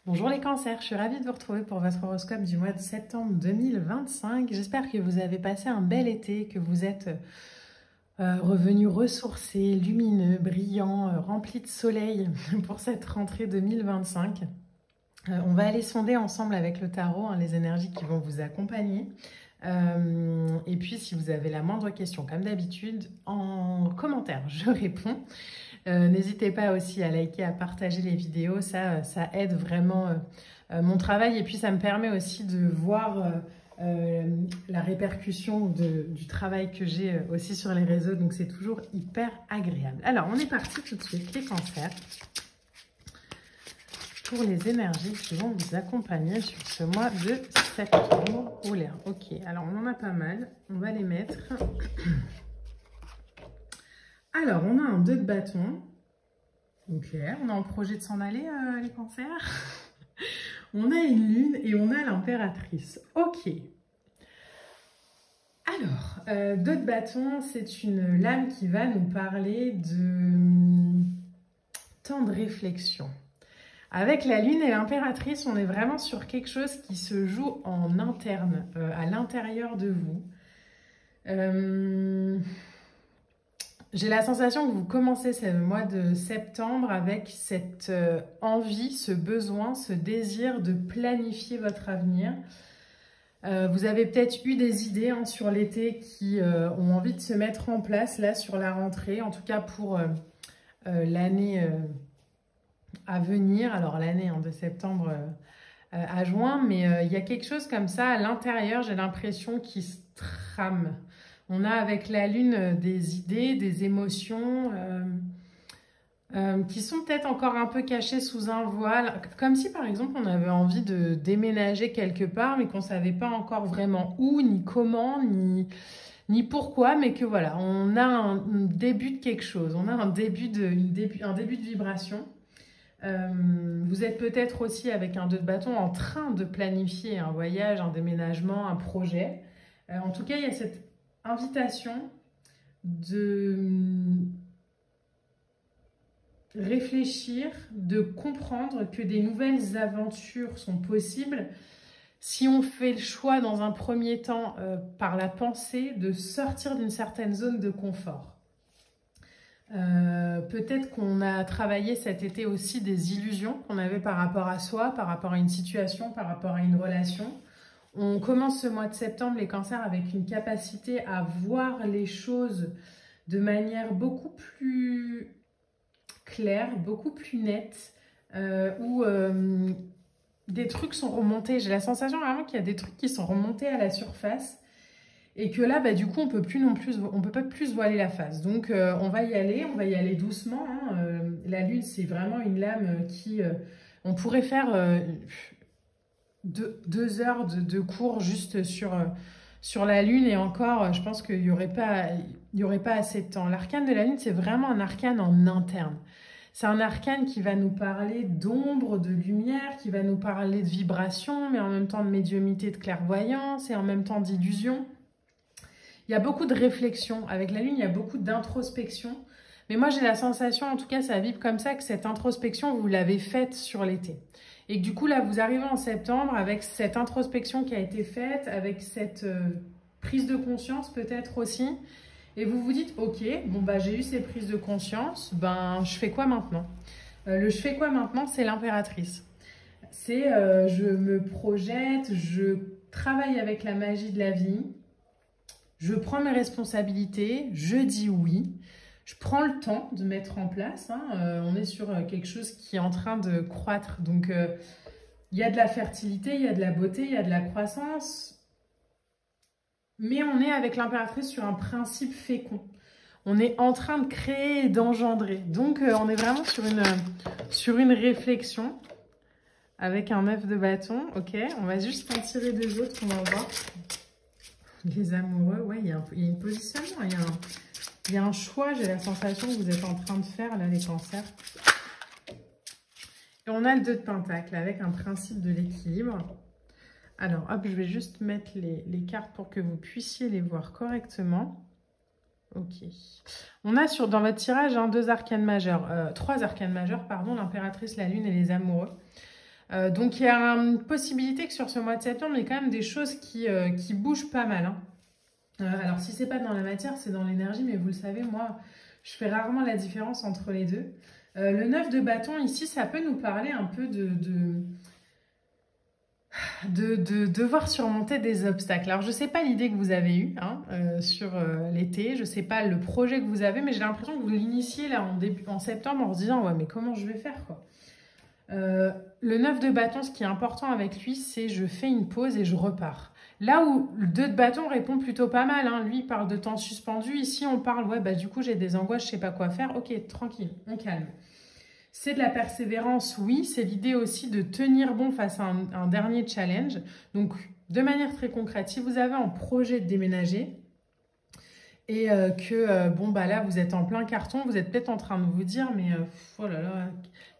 Bonjour les cancers, je suis ravie de vous retrouver pour votre horoscope du mois de septembre 2025. J'espère que vous avez passé un bel été, que vous êtes revenus ressourcés, lumineux, brillants, remplis de soleil pour cette rentrée 2025. On va aller sonder ensemble avec le tarot les énergies qui vont vous accompagner. Et puis si vous avez la moindre question, comme d'habitude, en commentaire, je réponds. N'hésitez pas aussi à liker, à partager les vidéos, ça aide vraiment mon travail et puis ça me permet aussi de voir la répercussion du travail que j'ai aussi sur les réseaux, donc c'est toujours hyper agréable. Alors on est parti tout de suite, les cancers, pour les énergies qui vont vous accompagner sur ce mois de septembre. Oula, ok, alors on en a pas mal, on va les mettre. Alors, on a un 2 de bâton. Ok, on a en projet de s'en aller, les cancers. On a une lune et on a l'impératrice. Ok. Alors, 2 de bâton, c'est une lame qui va nous parler de temps de réflexion. Avec la lune et l'impératrice, on est vraiment sur quelque chose qui se joue en interne, à l'intérieur de vous. J'ai la sensation que vous commencez ce mois de septembre avec cette envie, ce besoin, ce désir de planifier votre avenir. Vous avez peut-être eu des idées sur l'été qui ont envie de se mettre en place là sur la rentrée, en tout cas pour l'année à venir. Alors l'année de septembre à juin, mais il y a quelque chose comme ça à l'intérieur, j'ai l'impression, qui se trame. On a avec la lune des idées, des émotions qui sont peut-être encore un peu cachées sous un voile. Comme si par exemple on avait envie de déménager quelque part mais qu'on ne savait pas encore vraiment où, ni comment, ni pourquoi. Mais que voilà, on a un début de quelque chose, on a un début de vibration. Vous êtes peut-être aussi avec un 2 de bâton en train de planifier un voyage, un déménagement, un projet. En tout cas, il y a cette invitation de réfléchir, de comprendre que des nouvelles aventures sont possibles si on fait le choix dans un premier temps par la pensée de sortir d'une certaine zone de confort. Peut-être qu'on a travaillé cet été aussi des illusions qu'on avait par rapport à soi, par rapport à une situation, par rapport à une relation. On commence ce mois de septembre, les cancers, avec une capacité à voir les choses de manière beaucoup plus claire, beaucoup plus nette, où des trucs sont remontés. J'ai la sensation vraiment qu'il y a des trucs qui sont remontés à la surface et que là, du coup, on peut pas plus voiler la face. Donc, on va y aller doucement. La lune, c'est vraiment une lame qui... on pourrait faire... 2 heures de cours juste sur la lune et encore, je pense qu'il n'y aurait pas assez de temps. L'arcane de la lune, c'est vraiment un arcane en interne. C'est un arcane qui va nous parler d'ombre, de lumière, qui va nous parler de vibration, mais en même temps de médiumnité, de clairvoyance et en même temps d'illusion. Il y a beaucoup de réflexion. Avec la lune, il y a beaucoup d'introspection. Mais moi, j'ai la sensation, en tout cas, ça vibre comme ça, que cette introspection, vous l'avez faite sur l'été. Et que du coup, là, vous arrivez en septembre avec cette introspection qui a été faite, avec cette prise de conscience peut-être aussi. Et vous vous dites, ok, bon, j'ai eu ces prises de conscience, je fais quoi maintenant? Le je fais quoi maintenant, c'est l'impératrice. C'est je me projette, je travaille avec la magie de la vie, je prends mes responsabilités, je dis oui. Je prends le temps de mettre en place. On est sur quelque chose qui est en train de croître. Donc, il y a de la fertilité, il y a de la beauté, il y a de la croissance. Mais on est avec l'impératrice sur un principe fécond. On est en train de créer et d'engendrer. Donc, on est vraiment sur une réflexion avec un 9 de bâton. Ok, on va juste en tirer 2 autres, on va voir. Les amoureux, ouais, il y a un positionnement, il y a un choix, j'ai la sensation que vous êtes en train de faire, là, les cancers. Et on a le 2 de pentacle avec un principe de l'équilibre. Alors, hop, je vais juste mettre les cartes pour que vous puissiez les voir correctement. Ok. On a dans votre tirage 3 arcanes majeurs, pardon, l'impératrice, la lune et les amoureux. Donc, il y a une possibilité que sur ce mois de septembre, il y ait quand même des choses qui bougent pas mal. Hein. Alors, si c'est pas dans la matière, c'est dans l'énergie, mais vous le savez, moi, je fais rarement la différence entre les deux. Le 9 de bâton, ici, ça peut nous parler un peu de devoir surmonter des obstacles. Alors, je ne sais pas l'idée que vous avez eue hein, sur l'été, je ne sais pas le projet que vous avez, mais j'ai l'impression que vous l'initiez là en septembre en se disant « Ouais, mais comment je vais faire quoi ?» Le 9 de bâton, ce qui est important avec lui, c'est je fais une pause et je repars. Là où le 2 de bâton répond plutôt pas mal, hein. Lui il parle de temps suspendu, ici on parle, ouais, bah du coup j'ai des angoisses, je sais pas quoi faire, ok, tranquille, on calme. C'est de la persévérance, oui, c'est l'idée aussi de tenir bon face à un dernier challenge. Donc de manière très concrète, si vous avez un projet de déménager, et bon bah là vous êtes en plein carton, vous êtes peut-être en train de vous dire mais oh là là,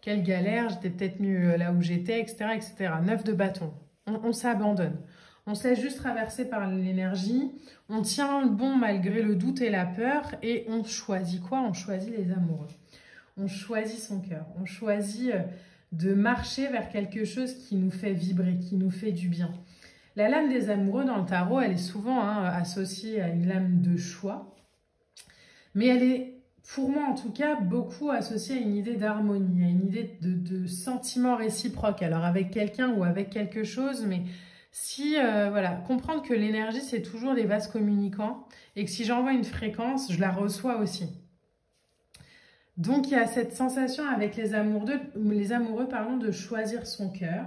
quelle galère, j'étais peut-être mieux là où j'étais, etc., etc. 9 de bâton, on s'abandonne. On se laisse juste traverser par l'énergie, on tient le bon malgré le doute et la peur et on choisit quoi? On choisit les amoureux. On choisit son cœur, on choisit de marcher vers quelque chose qui nous fait vibrer, qui nous fait du bien. La lame des amoureux dans le tarot, elle est souvent associée à une lame de choix, mais elle est, pour moi en tout cas, beaucoup associée à une idée d'harmonie, à une idée de sentiment réciproque, alors avec quelqu'un ou avec quelque chose, mais si, voilà, comprendre que l'énergie, c'est toujours des vases communicants, et que si j'envoie une fréquence, je la reçois aussi. Donc, il y a cette sensation avec les amoureux de choisir son cœur.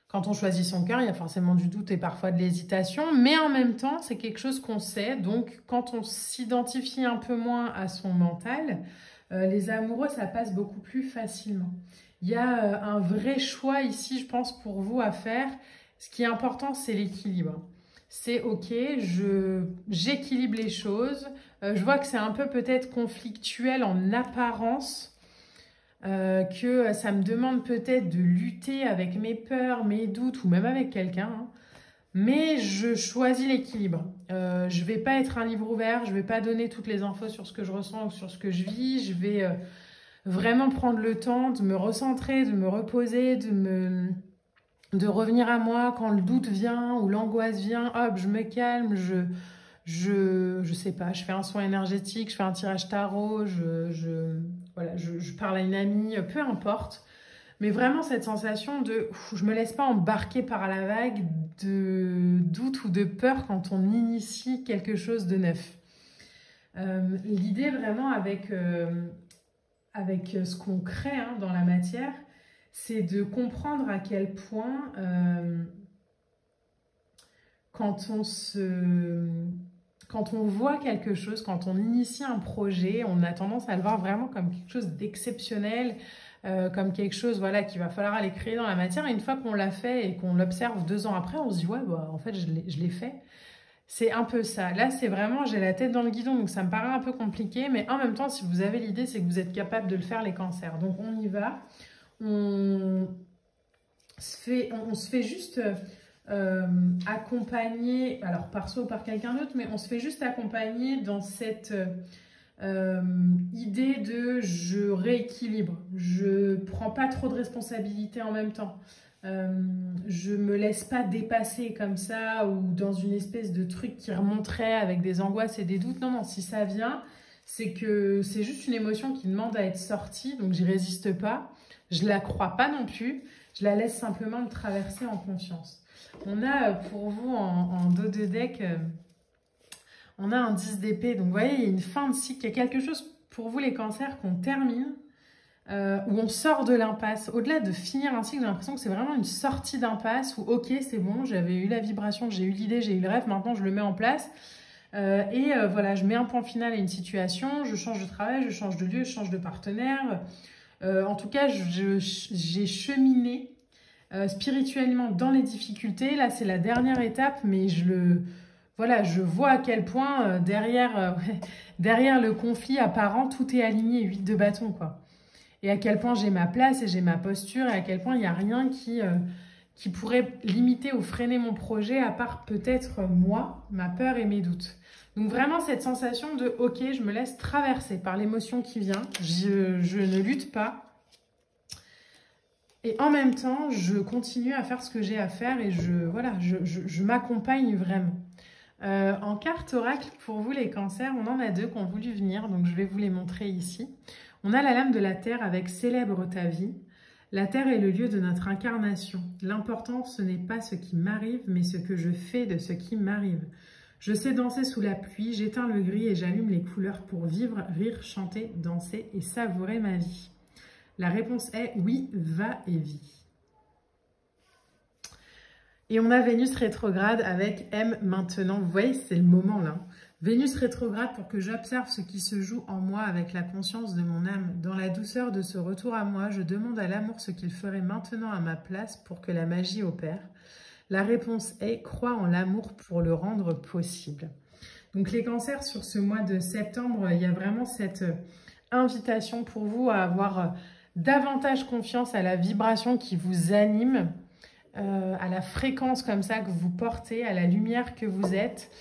Quand on choisit son cœur, il y a forcément du doute et parfois de l'hésitation, mais en même temps, c'est quelque chose qu'on sait. Donc, quand on s'identifie un peu moins à son mental, les amoureux, ça passe beaucoup plus facilement. Il y a un vrai choix ici, je pense, pour vous à faire. Ce qui est important, c'est l'équilibre. C'est ok, j'équilibre les choses. Je vois que c'est un peu peut-être conflictuel en apparence, que ça me demande peut-être de lutter avec mes peurs, mes doutes ou même avec quelqu'un. Hein. Mais je choisis l'équilibre. Je ne vais pas être un livre ouvert, je ne vais pas donner toutes les infos sur ce que je ressens ou sur ce que je vis. Je vais vraiment prendre le temps de me recentrer, de me reposer, de revenir à moi quand le doute vient ou l'angoisse vient. Hop, je me calme, je sais pas, je fais un soin énergétique, je fais un tirage tarot, voilà, je parle à une amie, peu importe. Mais vraiment cette sensation de je me laisse pas embarquer par la vague de doute ou de peur quand on initie quelque chose de neuf. L'idée vraiment avec ce qu'on crée hein, dans la matière, c'est de comprendre à quel point quand on voit quelque chose, quand on initie un projet, on a tendance à le voir vraiment comme quelque chose d'exceptionnel, comme quelque chose voilà, qu'il va falloir aller créer dans la matière. Et une fois qu'on l'a fait et qu'on l'observe 2 ans après, on se dit « ouais, bah, en fait, je l'ai fait ». C'est un peu ça. Là, c'est vraiment, j'ai la tête dans le guidon, donc ça me paraît un peu compliqué. Mais en même temps, si vous avez l'idée, c'est que vous êtes capable de le faire, les cancers. Donc, on y va. On se fait juste... accompagner, alors par soi ou par quelqu'un d'autre, mais on se fait juste accompagner dans cette idée de je rééquilibre, je prends pas trop de responsabilités en même temps, je me laisse pas dépasser comme ça ou dans une espèce de truc qui remonterait avec des angoisses et des doutes. Non, non, si ça vient, c'est que c'est juste une émotion qui demande à être sortie, donc j'y résiste pas, je la crois pas non plus, je la laisse simplement me traverser en conscience. On a pour vous en dos de deck, on a un 10 d'épée. Donc vous voyez, il y a une fin de cycle. Il y a quelque chose pour vous les cancers qu'on termine, où on sort de l'impasse. Au-delà de finir un cycle, j'ai l'impression que c'est vraiment une sortie d'impasse où ok, c'est bon, j'avais eu la vibration, j'ai eu l'idée, j'ai eu le rêve, maintenant je le mets en place. Voilà, je mets un point final à une situation, je change de travail, je change de lieu, je change de partenaire. En tout cas, j'ai cheminé spirituellement dans les difficultés. Là, c'est la dernière étape, mais voilà, je vois à quel point derrière le conflit apparent, tout est aligné, 8 de bâton, quoi. Et à quel point j'ai ma place et j'ai ma posture, et à quel point il n'y a rien qui pourrait limiter ou freiner mon projet, à part peut-être moi, ma peur et mes doutes. Donc vraiment cette sensation de « ok, je me laisse traverser par l'émotion qui vient, je ne lutte pas ». Et en même temps, je continue à faire ce que j'ai à faire et voilà, je m'accompagne vraiment. En carte oracle, pour vous les cancers, on en a 2 qui ont voulu venir, donc je vais vous les montrer ici. On a la lame de la terre avec célèbre ta vie. La terre est le lieu de notre incarnation. L'important, ce n'est pas ce qui m'arrive, mais ce que je fais de ce qui m'arrive. Je sais danser sous la pluie, j'éteins le gris et j'allume les couleurs pour vivre, rire, chanter, danser et savourer ma vie. La réponse est oui, va et vis. Et on a Vénus rétrograde avec M maintenant. Vous voyez, c'est le moment là. Vénus rétrograde pour que j'observe ce qui se joue en moi avec la conscience de mon âme. Dans la douceur de ce retour à moi, je demande à l'amour ce qu'il ferait maintenant à ma place pour que la magie opère. La réponse est crois en l'amour pour le rendre possible. Donc les cancers, sur ce mois de septembre, il y a vraiment cette invitation pour vous à avoir davantage confiance à la vibration qui vous anime, à la fréquence comme ça que vous portez, à la lumière que vous êtes,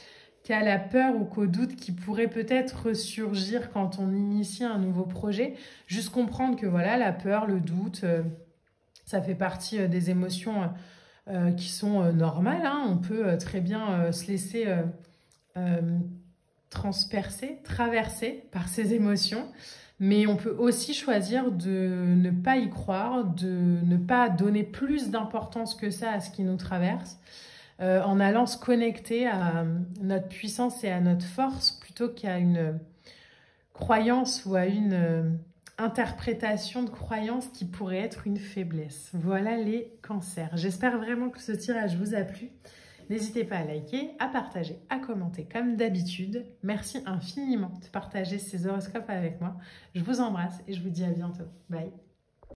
qu'à la peur ou qu'au doute qui pourrait peut-être ressurgir quand on initie un nouveau projet. Juste comprendre que voilà, la peur, le doute, ça fait partie des émotions qui sont normales. Hein. On peut très bien se laisser transpercer, traverser par ces émotions. Mais on peut aussi choisir de ne pas y croire, de ne pas donner plus d'importance que ça à ce qui nous traverse, en allant se connecter à notre puissance et à notre force plutôt qu'à une croyance ou à une interprétation de croyance qui pourrait être une faiblesse. Voilà les cancers. J'espère vraiment que ce tirage vous a plu. N'hésitez pas à liker, à partager, à commenter comme d'habitude. Merci infiniment de partager ces horoscopes avec moi. Je vous embrasse et je vous dis à bientôt. Bye.